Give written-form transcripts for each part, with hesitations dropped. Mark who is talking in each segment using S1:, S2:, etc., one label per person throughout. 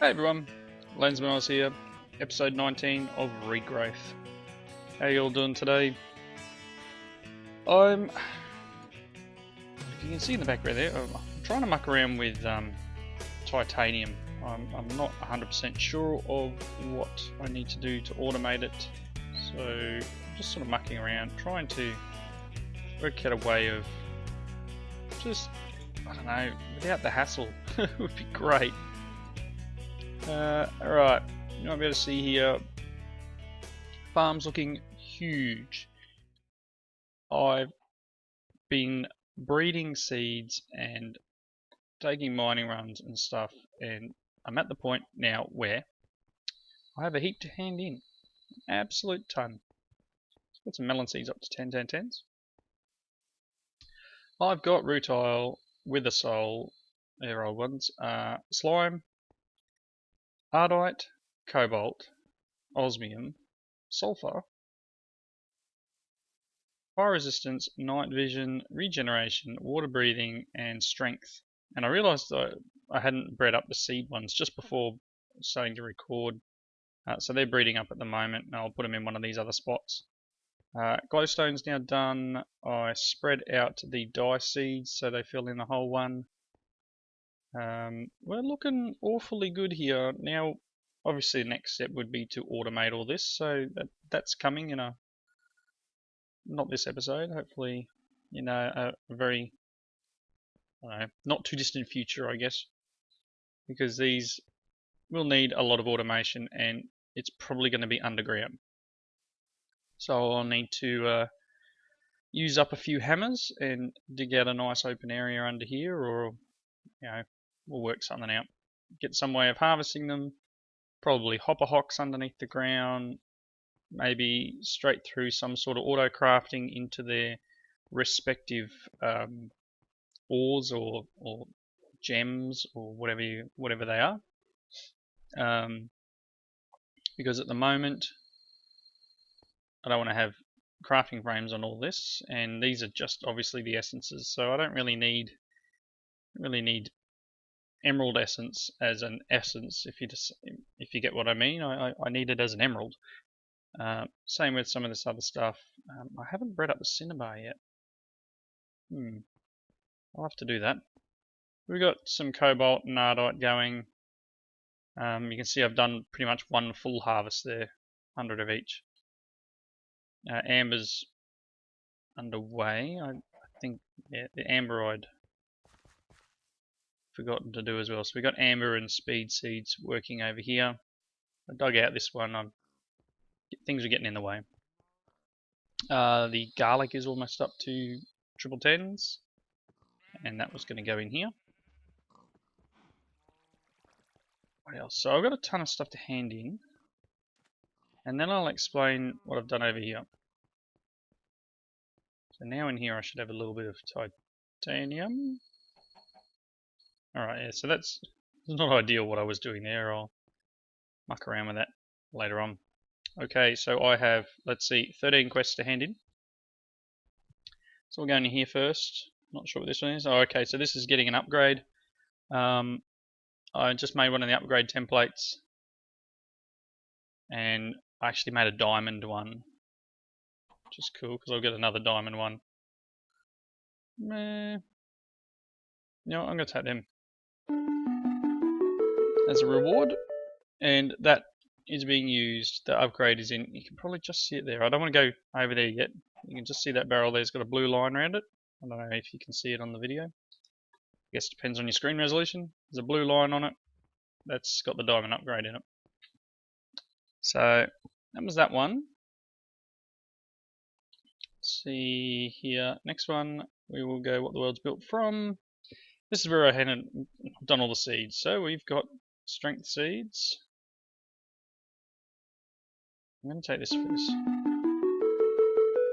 S1: Hey everyone, Lensman here, episode 19 of Regrowth. How you all doing today? If you can see in the background there, I'm trying to muck around with titanium. I'm not 100% sure of what I need to do to automate it, so I'm just sort of mucking around, trying to work out a way of just, I don't know, without the hassle. It would be great. Alright, you might be able to see here, farm's looking huge. I've been breeding seeds and taking mining runs and stuff, and I'm at the point now where I have a heap to hand in. Absolute ton. Let's put some melon seeds up to 10, 10, 10s. I've got rutile, wither soul, they're old ones, slime, ardite, cobalt, osmium, sulfur, fire resistance, night vision, regeneration, water breathing, and strength. And I realised that I hadn't bred up the seed ones just before starting to record, so they're breeding up at the moment, and I'll put them in one of these other spots. Glowstone's now done. I spread out the dye seeds so they fill in the whole one. We're looking awfully good here. Now, obviously the next step would be to automate all this, so that's coming in a, not this episode, hopefully in a very, I don't know, not too distant future, I guess, because these will need a lot of automation and it's probably going to be underground. So I'll need to use up a few hammers and dig out a nice open area under here, or, you know, we'll work something out. Get some way of harvesting them, probably hopper hocks underneath the ground, maybe straight through some sort of auto crafting into their respective ores or gems or whatever they are. Because at the moment I don't want to have crafting frames on all this, and these are just obviously the essences, so I don't really need emerald essence as an essence, if you get what I mean. I need it as an emerald. Same with some of this other stuff. I haven't bred up the cinnabar yet. I'll have to do that. We've got some cobalt and ardite going. You can see I've done pretty much one full harvest there, 100 of each. Amber's underway. I think, yeah, the amber I'd forgotten to do as well. So we got amber and speed seeds working over here. I dug out this one. Things are getting in the way. The garlic is almost up to triple tens, and that was going to go in here. What else? So I've got a ton of stuff to hand in, and then I'll explain what I've done over here. So now in here I should have a little bit of titanium. Alright, yeah, so that's not ideal what I was doing there. I'll muck around with that later on. Okay, so I have, let's see, 13 quests to hand in. So we'll go in here first. Not sure what this one is. Oh, okay, so this is getting an upgrade. I just made one of the upgrade templates, and I actually made a diamond one, which is cool because I'll get another diamond one. No, I'm going to take them as a reward, and that is being used. The upgrade is in. You can probably just see it there. I don't want to go over there yet. You can just see that barrel there's got a blue line around it. I don't know if you can see it on the video. I guess it depends on your screen resolution. There's a blue line on it. That's got the diamond upgrade in it. So that was that one. Let's see here. Next one, we will go what the world's built from. This is where I had done all the seeds. So we've got strength seeds. I'm going to take this first.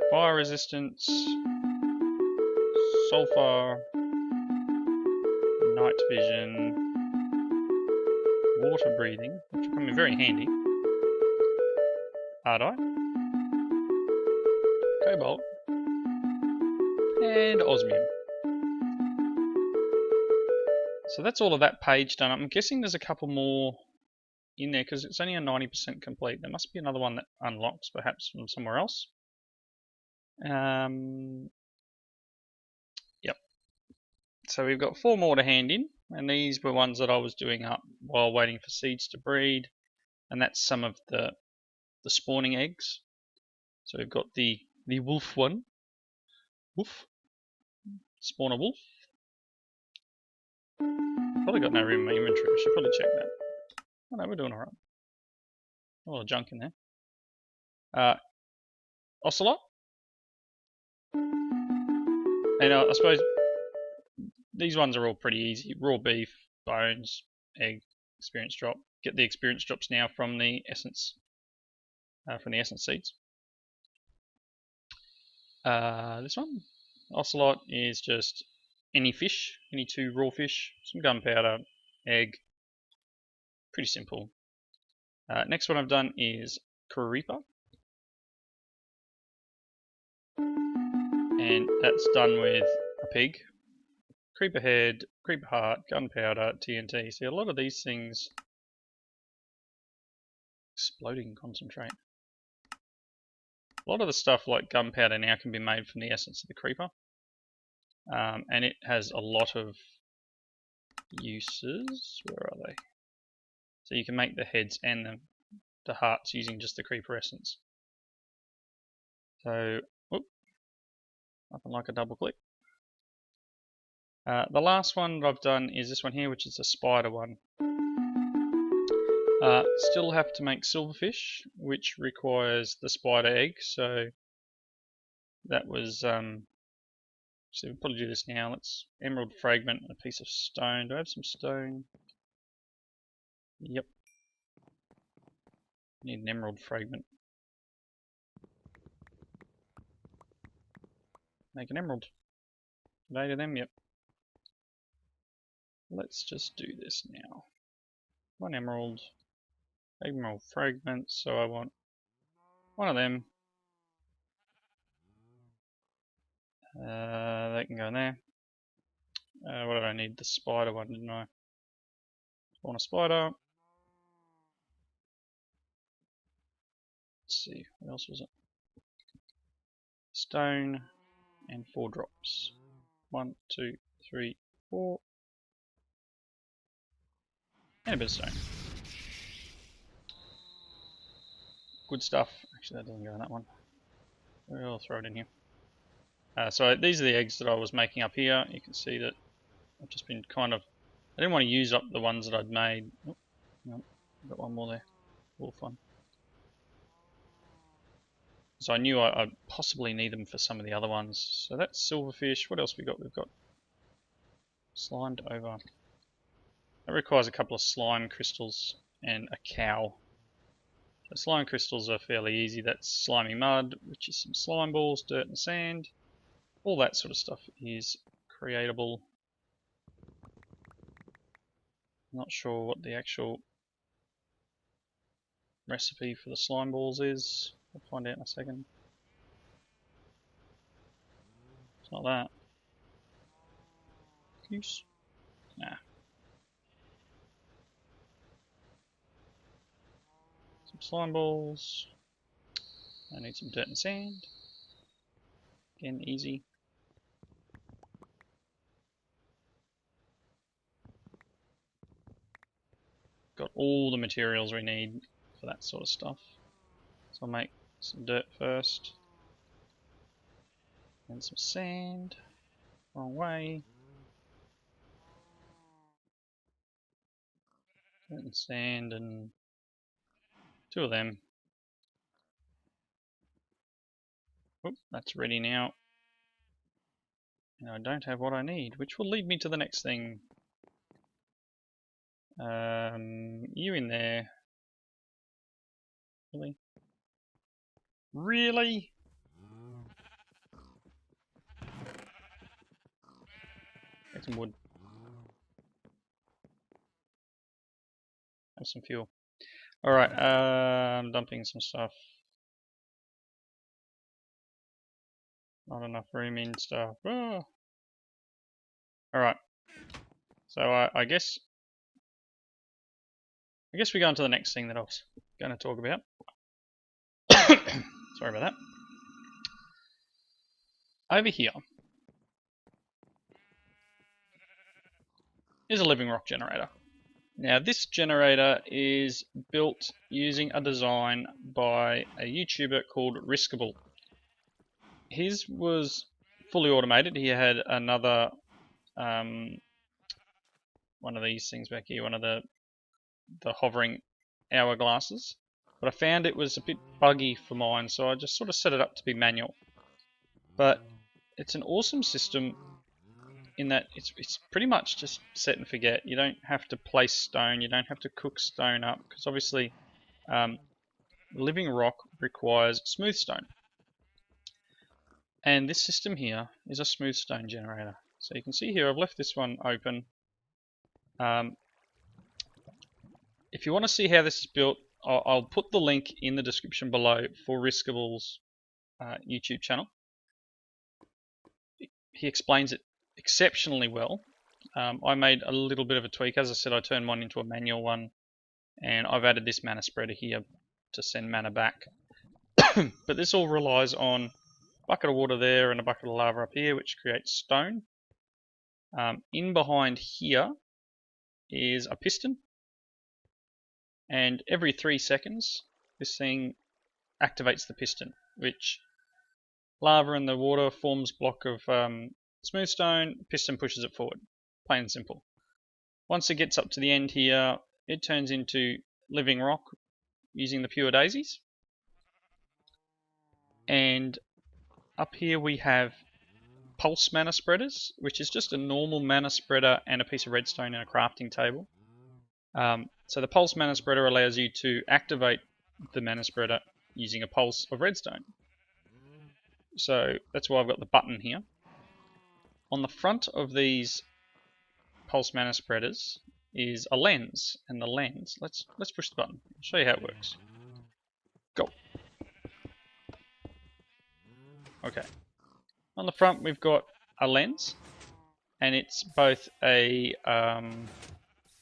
S1: Fire resistance, sulfur, night vision, water breathing, which will come in very handy, ardite, cobalt, and osmium. So that's all of that page done. I'm guessing there's a couple more in there because it's only a 90% complete. There must be another one that unlocks perhaps from somewhere else. Yep. So we've got 4 more to hand in, and these were ones that I was doing up while waiting for seeds to breed, and that's some of the spawning eggs. So we've got the wolf one. Wolf. Spawn a wolf. Probably got no room in my inventory. I should probably check that. Oh no, we're doing alright. A lot of junk in there. Ocelot. And I suppose these ones are all pretty easy. Raw beef, bones, egg, experience drop. Get the experience drops now from the essence seeds. This one, Ocelot, is just any fish, any 2 raw fish, some gunpowder, egg. Pretty simple. Next one I've done is Creeper. And that's done with a pig. Creeper head, creeper heart, gunpowder, TNT. See, a lot of these things... Exploding concentrate. A lot of the stuff like gunpowder now can be made from the essence of the creeper. And it has a lot of uses. Where are they? So you can make the heads and the hearts using just the creeper essence. So, whoop, nothing like a double click. The last one that I've done is this one here, which is a spider one. Still have to make silverfish, which requires the spider egg. So that was, so we'll probably do this now. Let's emerald fragment, a piece of stone. Do I have some stone? Yep. Need an emerald fragment. Make an emerald. 8 of them, yep. Let's just do this now. 1 emerald fragment, so I want 1 of them. They can go in there. What did I need? The spider one, didn't I? Spawn a spider. Let's see, what else was it? Stone and 4 drops. 1, 2, 3, 4. And a bit of stone. Good stuff. Actually, that doesn't go in that one. I'll throw it in here. So these are the eggs that I was making up here. You can see that I've just been kind of... I didn't want to use up the ones that I'd made. Oh, no, got one more there. Wolf one. So I knew I'd possibly need them for some of the other ones. So that's silverfish. What else we got? We've got slimed over. That requires a couple of slime crystals and a cow. So slime crystals are fairly easy. That's slimy mud, which is some slime balls, dirt and sand. All that sort of stuff is creatable. Not sure what the actual recipe for the slime balls is. We'll find out in a second. It's not that. Goose? Nah. Some slime balls. I need some dirt and sand. Again, easy. Got all the materials we need for that sort of stuff. So I'll make some dirt first. And some sand. Wrong way. Dirt and sand and 2 of them. Oop, that's ready now. And I don't have what I need, which will lead me to the next thing. You in there. Really? Really? Get some wood. Have some fuel. Alright, I'm dumping some stuff. Not enough room in stuff. Oh. Alright. So I guess I guess we go on to the next thing that I was going to talk about. Sorry about that. Over here is a living rock generator. Now this generator is built using a design by a YouTuber called Riskable. His was fully automated. He had another one of these things back here, one of the hovering hourglasses, but I found it was a bit buggy for mine, so I just sort of set it up to be manual. But it's an awesome system in that it's pretty much just set and forget. You don't have to place stone, you don't have to cook stone up, because obviously living rock requires smooth stone. And this system here is a smooth stone generator. So you can see here I've left this one open. If you want to see how this is built, I'll put the link in the description below for Riskable's YouTube channel. He explains it exceptionally well. I made a little bit of a tweak. As I said, I turned mine into a manual one, and I've added this mana spreader here to send mana back. But this all relies on a bucket of water there and a bucket of lava up here, which creates stone. In behind here is a piston, and every 3 seconds this thing activates the piston, which lava in the water forms a block of smooth stone, piston pushes it forward, plain and simple. Once it gets up to the end here, it turns into living rock using the pure daisies. And up here we have pulse mana spreaders, which is just a normal mana spreader and a piece of redstone in a crafting table. So the pulse mana spreader allows you to activate the mana spreader using a pulse of redstone. So that's why I've got the button here. On the front of these pulse mana spreaders is a lens, and the lens, let's push the button. I'll show you how it works. Go. Okay. On the front we've got a lens, and it's both a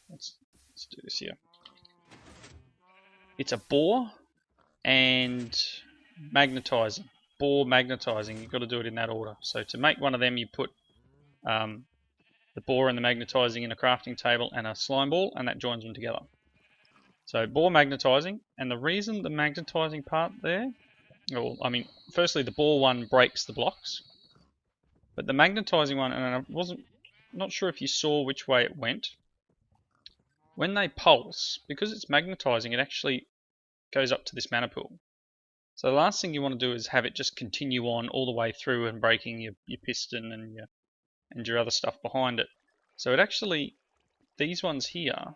S1: let's do this here. It's a bore and magnetizing. Bore magnetizing. You've got to do it in that order. So to make one of them, you put the bore and the magnetizing in a crafting table and a slime ball, and that joins them together. So bore magnetizing, and the reason the magnetizing part there, well, I mean, firstly the bore one breaks the blocks, but the magnetizing one, and I not sure if you saw which way it went. When they pulse, because it's magnetizing, it actually goes up to this mana pool. So the last thing you want to do is have it just continue on all the way through and breaking your piston and your other stuff behind it. So it actually, these ones here,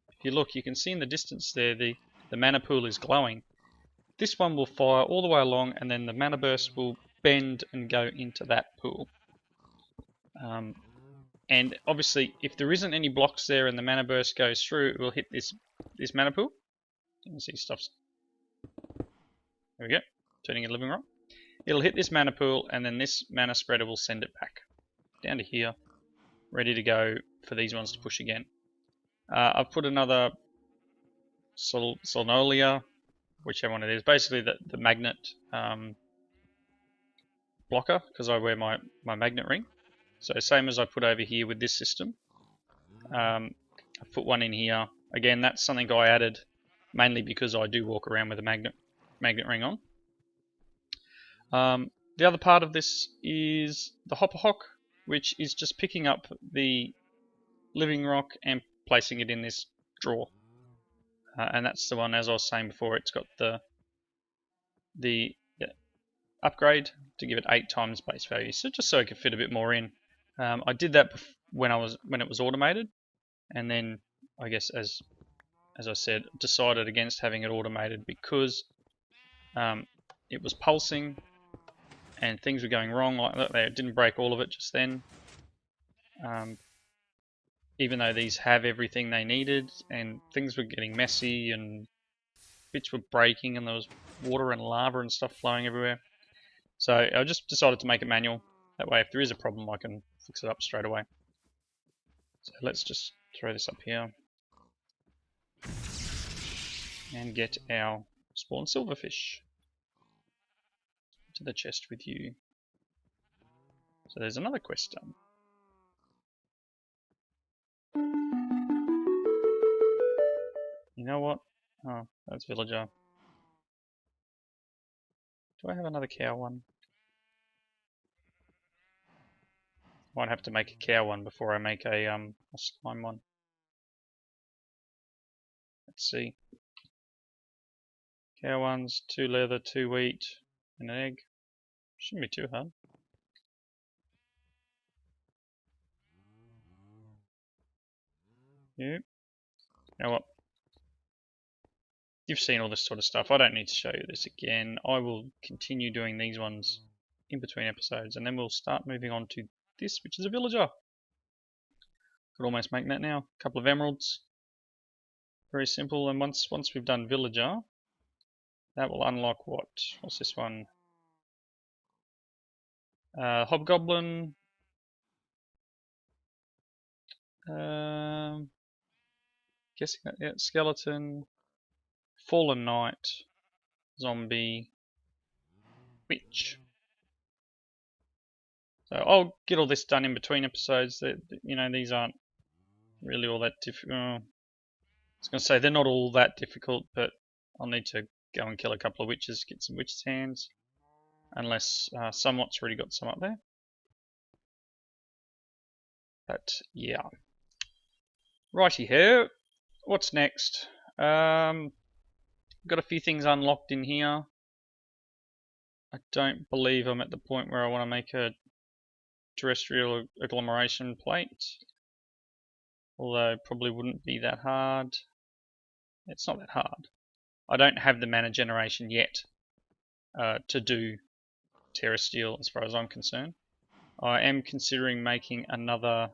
S1: if you look, you can see in the distance there the mana pool is glowing. This one will fire all the way along, and then the mana burst will bend and go into that pool. And obviously, if there isn't any blocks there and the mana burst goes through, it will hit this mana pool. You can see stuff's... There we go, turning a living rock. It'll hit this mana pool, and then this mana spreader will send it back down to here, ready to go for these ones to push again. I've put another Solnolia, whichever one it is, basically the magnet blocker, because I wear my magnet ring. So same as I put over here with this system. I've put one in here. Again, that's something I added mainly because I do walk around with a magnet ring on. The other part of this is the hopper hock, which is just picking up the living rock and placing it in this drawer. And that's the one, as I was saying before, it's got the upgrade to give it 8 times base value, so just so I could fit a bit more in. I did that when it was automated, and then I guess as I said, decided against having it automated because it was pulsing and things were going wrong like that. They didn't break all of it just then, even though these have everything they needed, and things were getting messy and bits were breaking and there was water and lava and stuff flowing everywhere. So I just decided to make it manual. That way if there is a problem I can fix it up straight away. So let's just throw this up here. and get our spawn silverfish to the chest with you. So there's another quest done. You know what? Oh, that's villager. Do I have another cow one? Might have to make a cow one before I make a slime one. Let's see. Cow ones, 2 leather, 2 wheat, and an egg. Shouldn't be too hard. Yep. You know what? You've seen all this sort of stuff. I don't need to show you this again. I will continue doing these ones in between episodes, and then we'll start moving on to this, which is a villager. Could almost make that now. A couple of emeralds. Very simple. And once we've done villager, that will unlock what? What's this one? Hobgoblin. Guessing that, yeah, skeleton. Fallen Knight. Zombie. Witch. So I'll get all this done in between episodes. That, you know, these aren't really all that difficult. I was going to say they're not all that difficult, but I'll need to go and kill a couple of witches, get some witches' hands, unless Somewhat's already got some up there. But yeah, righty ho. What's next? Got a few things unlocked in here. I don't believe I'm at the point where I want to make a terrestrial agglomeration plate, although it probably wouldn't be that hard. It's not that hard. I don't have the mana generation yet to do terrestrial as far as I'm concerned. I am considering making another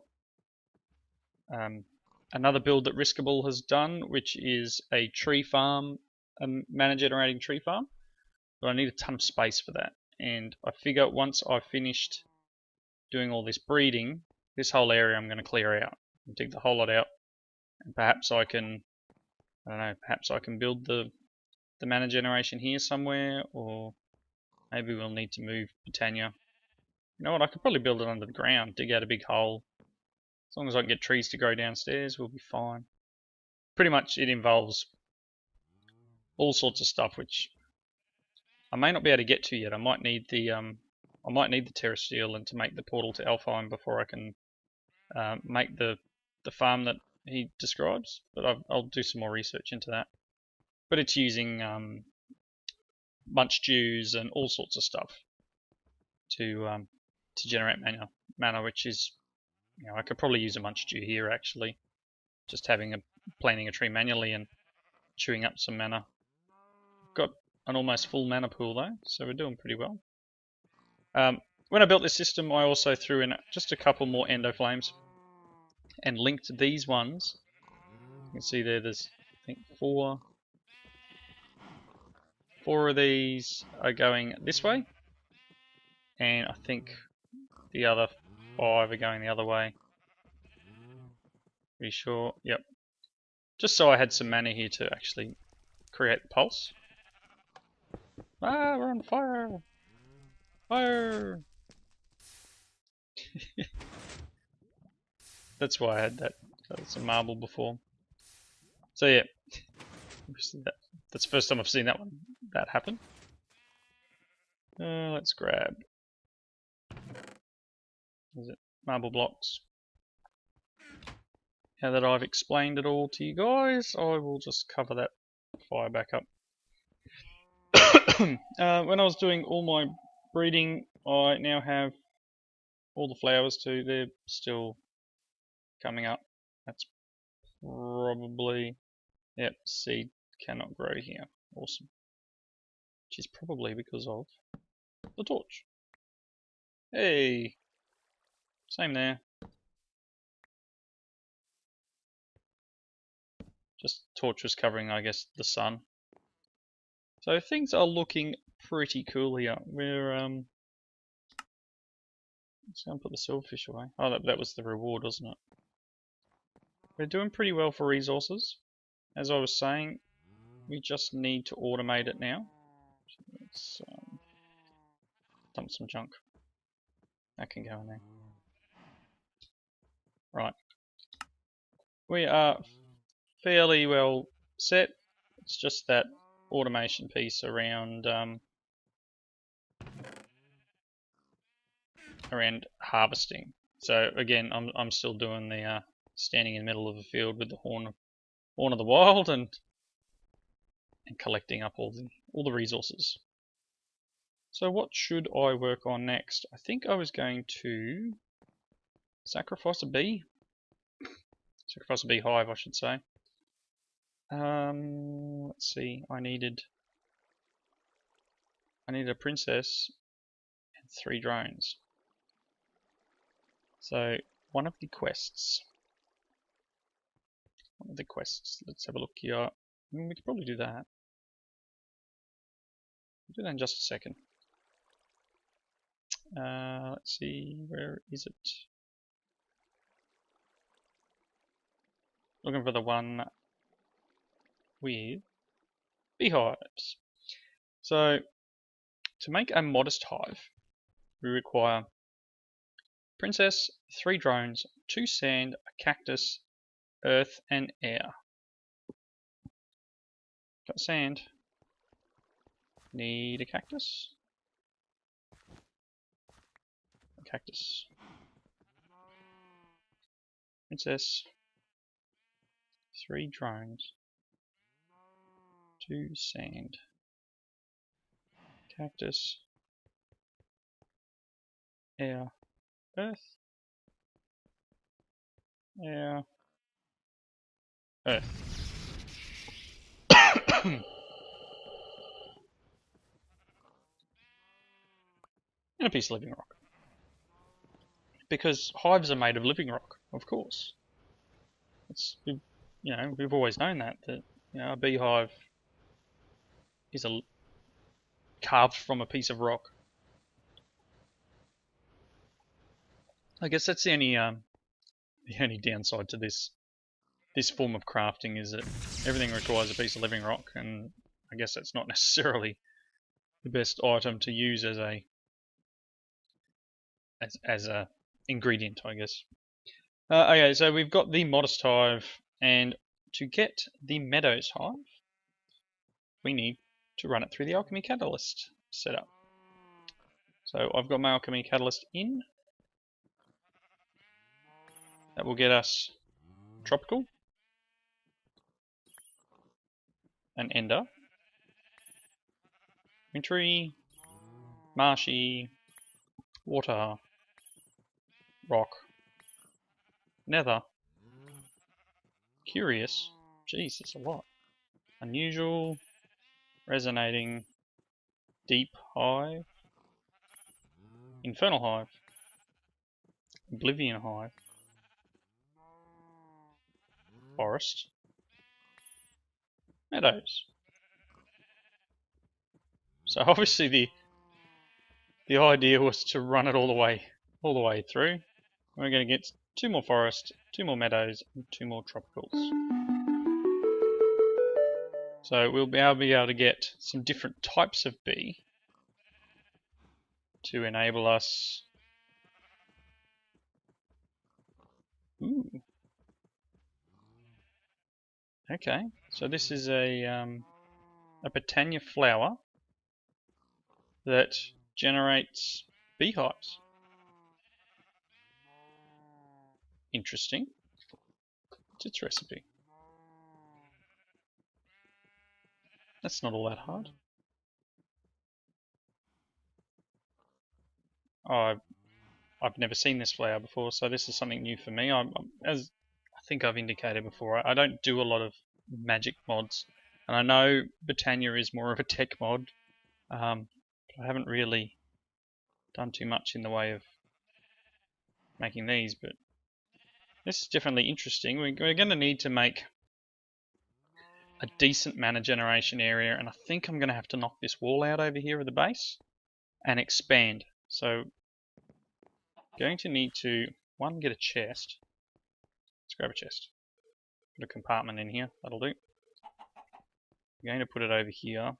S1: build that Riskable has done, which is a tree farm, a mana generating tree farm. But I need a ton of space for that, and I figure once I've finished doing all this breeding, this whole area I'm going to clear out and dig the whole lot out, and perhaps I can, I don't know, perhaps I can build the mana generation here somewhere, or maybe we'll need to move Britannia. You know what, I could probably build it under the ground, dig out a big hole. As long as I can get trees to grow downstairs, we'll be fine. Pretty much it involves all sorts of stuff which I may not be able to get to yet. I might need the terrestrial and to make the portal to Alfheim before I can make the farm that he describes. But I'll do some more research into that. But it's using munch dews and all sorts of stuff to generate mana, which is, you know, I could probably use a munch dew here actually, just planting a tree manually and chewing up some mana. Got an almost full mana pool though, so we're doing pretty well. When I built this system, I also threw in just a couple more endo flames and linked these ones. You can see there's I think four of these are going this way, and I think the other 5 are going the other way. Pretty sure, yep. Just so I had some mana here to actually create the pulse. Ah, we're on fire! Fire! That's why I had that. That's a marble before. So yeah, that's the first time I've seen that happen. Let's grab. Is it marble blocks? Now that I've explained it all to you guys, I will just cover that fire back up. When I was doing all my breeding, I now have all the flowers too. They're still coming up. That's probably, yep, seed cannot grow here. Awesome. Which is probably because of the torch. Hey, same there. Just torch was covering, I guess, the sun. So things are looking pretty cool here. We're let's go and put the silverfish away. Oh, that was the reward, wasn't it? We're doing pretty well for resources. As I was saying, we just need to automate it now. So let's dump some junk. That can go in there. Right. We are fairly well set. It's just that automation piece around harvesting. So again, I'm still doing the standing in the middle of a field with the horn of the wild and collecting up all the resources. So what should I work on next? I think I was going to sacrifice a bee. Sacrifice a beehive, I should say. Let's see. I needed a princess and 3 drones. So one of the quests. Let's have a look here. We could probably do that. We'll do that in just a second. Let's see, where is it? Looking for the one with beehives. So, to make a modest hive, we require princess, 3 drones, 2 sand, a cactus, earth, and air. Got sand. Need a cactus. Cactus. Princess. 3 drones. 2 sand. Cactus. Air. Earth. Air. Earth. And a piece of living rock. Because hives are made of living rock, of course. We've always known that a beehive is carved from a piece of rock. I guess that's the only downside to this form of crafting is that everything requires a piece of living rock, and I guess that's not necessarily the best item to use as a ingredient, I guess. Okay, so we've got the modest hive, and to get the meadows hive, we need to run it through the Alchemy Catalyst setup. So I've got my Alchemy Catalyst in. That will get us tropical, an ender, wintry, marshy, water, rock, nether, curious, jeez, that's a lot, unusual, resonating, deep hive, infernal hive, oblivion hive, forest, meadows. So obviously the idea was to run it all the way through. We're going to get 2 more forests, 2 more meadows, and 2 more tropicals. So we'll be able to get some different types of bee to enable us. Ooh. Okay, so this is a Botania flower that generates beehives. Interesting. What's its recipe? That's not all that hard. Oh, I've never seen this flower before, so this is something new for me. As I think I've indicated before, I don't do a lot of magic mods, and I know Botania is more of a tech mod. But I haven't really done too much in the way of making these, but this is definitely interesting. We're going to need to make a decent mana generation area, and I think I'm going to have to knock this wall out over here at the base and expand. So going to need to, one, get a chest. Let's grab a chest. Put a compartment in here, that'll do. I'm going to put it over here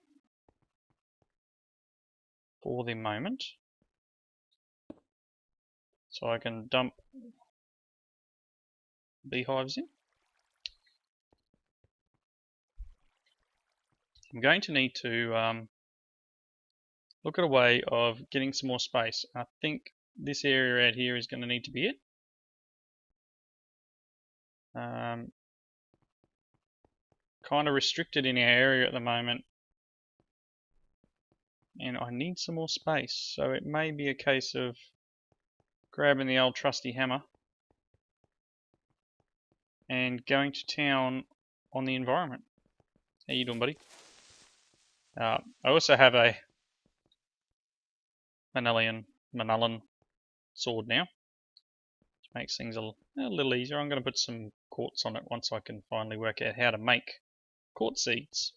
S1: for the moment, so I can dump beehives in. I'm going to need to look at a way of getting some more space. I think this area out here is going to need to be it. Kind of restricted in our area at the moment, and I need some more space, so it may be a case of grabbing the old trusty hammer and going to town on the environment. How you doing, buddy? I also have a Manalian sword now, which makes things a little easier. I'm going to put some quartz on it once I can finally work out how to make quartz seeds.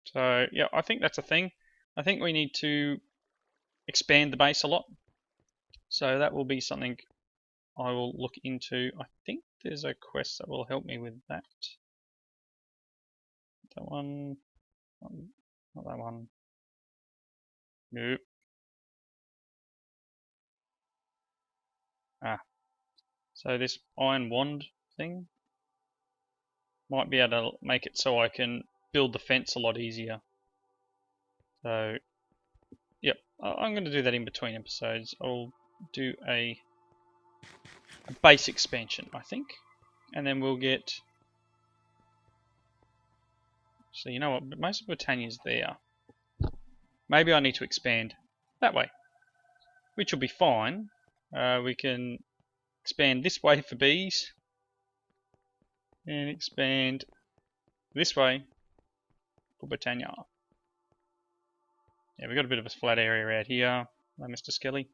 S1: So yeah, I think that's a thing. I think we need to expand the base a lot. So that will be something I will look into. I think there's a quest that will help me with that. That one, not that one. Nope. So this iron wand thing might be able to make it so I can build the fence a lot easier. So, yep, I'm going to do that in between episodes. I'll do a base expansion, I think, and then we'll get. So you know what? Most of Britannia's there. Maybe I need to expand that way, which will be fine. We can expand this way for bees, and expand this way for Britannia. Yeah, we've got a bit of a flat area out here, Mr. Skelly.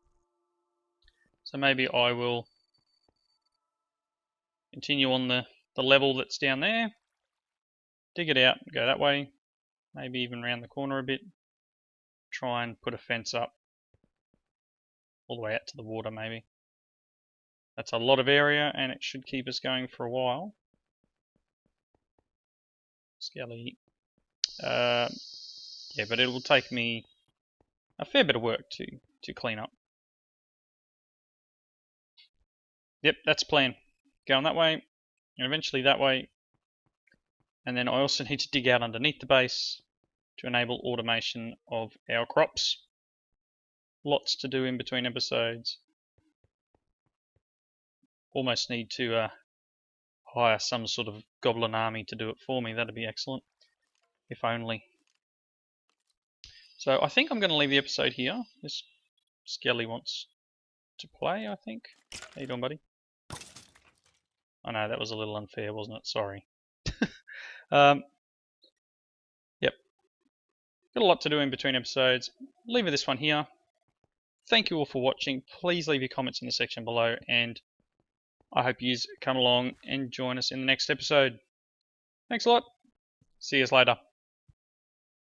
S1: So maybe I will continue on the level that's down there, dig it out, go that way, maybe even round the corner a bit, try and put a fence up all the way out to the water maybe. That's a lot of area and it should keep us going for a while. Skelly. Yeah, but it will take me a fair bit of work to clean up. Yep, that's the plan. Going that way, and eventually that way. And then I also need to dig out underneath the base to enable automation of our crops. Lots to do in between episodes. Almost need to hire some sort of goblin army to do it for me. That'd be excellent. If only. So I think I'm going to leave the episode here. This Skelly wants to play, I think. How you doing, buddy? I know that was a little unfair, wasn't it? Sorry. Yep. Got a lot to do in between episodes. Leave this one here. Thank you all for watching. Please leave your comments in the section below, and I hope you come along and join us in the next episode. Thanks a lot. See you later.